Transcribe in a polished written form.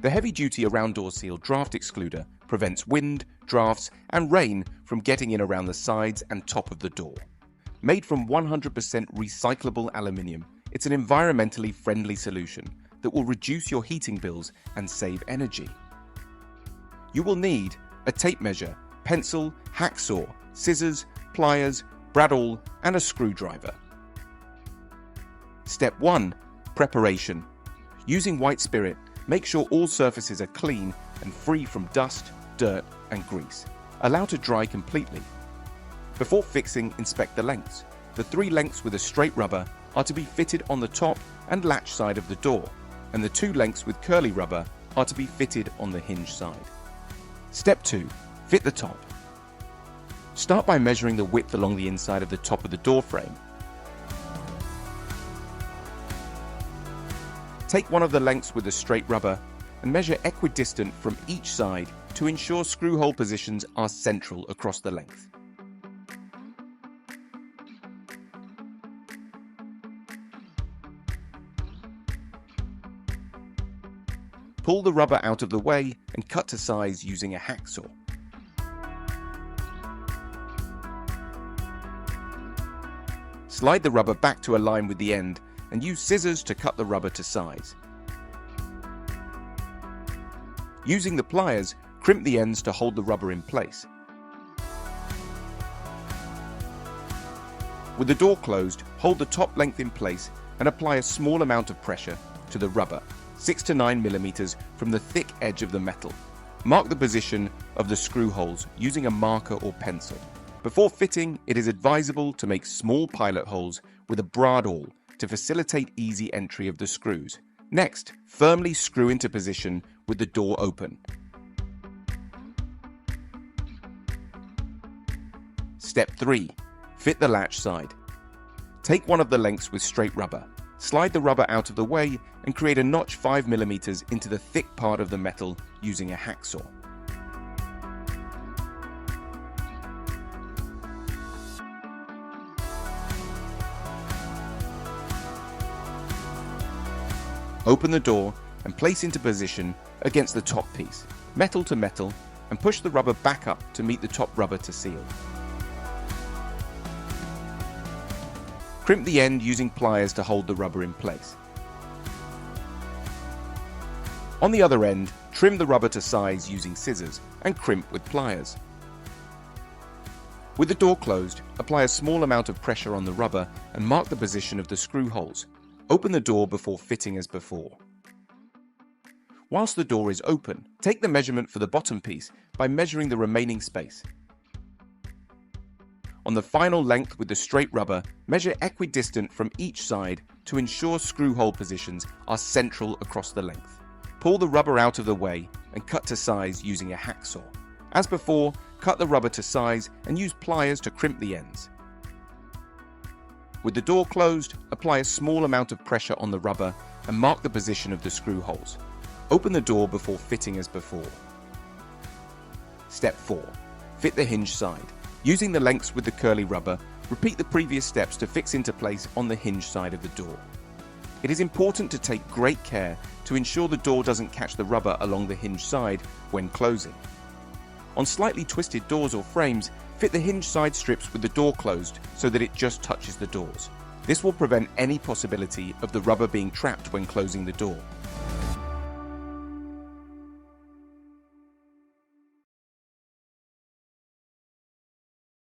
The heavy-duty around door seal draft excluder prevents wind, drafts, and rain from getting in around the sides and top of the door. Made from 100% recyclable aluminium, it's an environmentally friendly solution that will reduce your heating bills and save energy. You will need a tape measure, pencil, hacksaw, scissors, pliers, bradawl, and a screwdriver. Step 1. Preparation. Using white spirit, make sure all surfaces are clean and free from dust, dirt, and grease. Allow to dry completely. Before fixing, inspect the lengths. The 3 lengths with a straight rubber are to be fitted on the top and latch side of the door, and the 2 lengths with curly rubber are to be fitted on the hinge side. Step 2. Fit the top. Start by measuring the width along the inside of the top of the door frame. Take one of the lengths with the straight rubber and measure equidistant from each side to ensure screw hole positions are central across the length. Pull the rubber out of the way and cut to size using a hacksaw. Slide the rubber back to align with the end and use scissors to cut the rubber to size. Using the pliers, crimp the ends to hold the rubber in place. With the door closed, hold the top length in place and apply a small amount of pressure to the rubber, 6 to 9 millimeters from the thick edge of the metal. Mark the position of the screw holes using a marker or pencil. Before fitting, it is advisable to make small pilot holes with a bradawl to facilitate easy entry of the screws. Next, firmly screw into position with the door open. Step 3. Fit the latch side. Take one of the lengths with straight rubber. Slide the rubber out of the way and create a notch 5 millimeters into the thick part of the metal using a hacksaw. Open the door and place into position against the top piece, metal to metal, and push the rubber back up to meet the top rubber to seal. Crimp the end using pliers to hold the rubber in place. On the other end, trim the rubber to size using scissors and crimp with pliers. With the door closed, apply a small amount of pressure on the rubber and mark the position of the screw holes. Open the door before fitting as before. Whilst the door is open, take the measurement for the bottom piece by measuring the remaining space. On the final length with the straight rubber, measure equidistant from each side to ensure screw hole positions are central across the length. Pull the rubber out of the way and cut to size using a hacksaw. As before, cut the rubber to size and use pliers to crimp the ends. With the door closed, apply a small amount of pressure on the rubber and mark the position of the screw holes. Open the door before fitting as before. Step 4. Fit the hinge side. Using the lengths with the curly rubber, repeat the previous steps to fix into place on the hinge side of the door. It is important to take great care to ensure the door doesn't catch the rubber along the hinge side when closing. On slightly twisted doors or frames, fit the hinge side strips with the door closed so that it just touches the doors. This will prevent any possibility of the rubber being trapped when closing the door.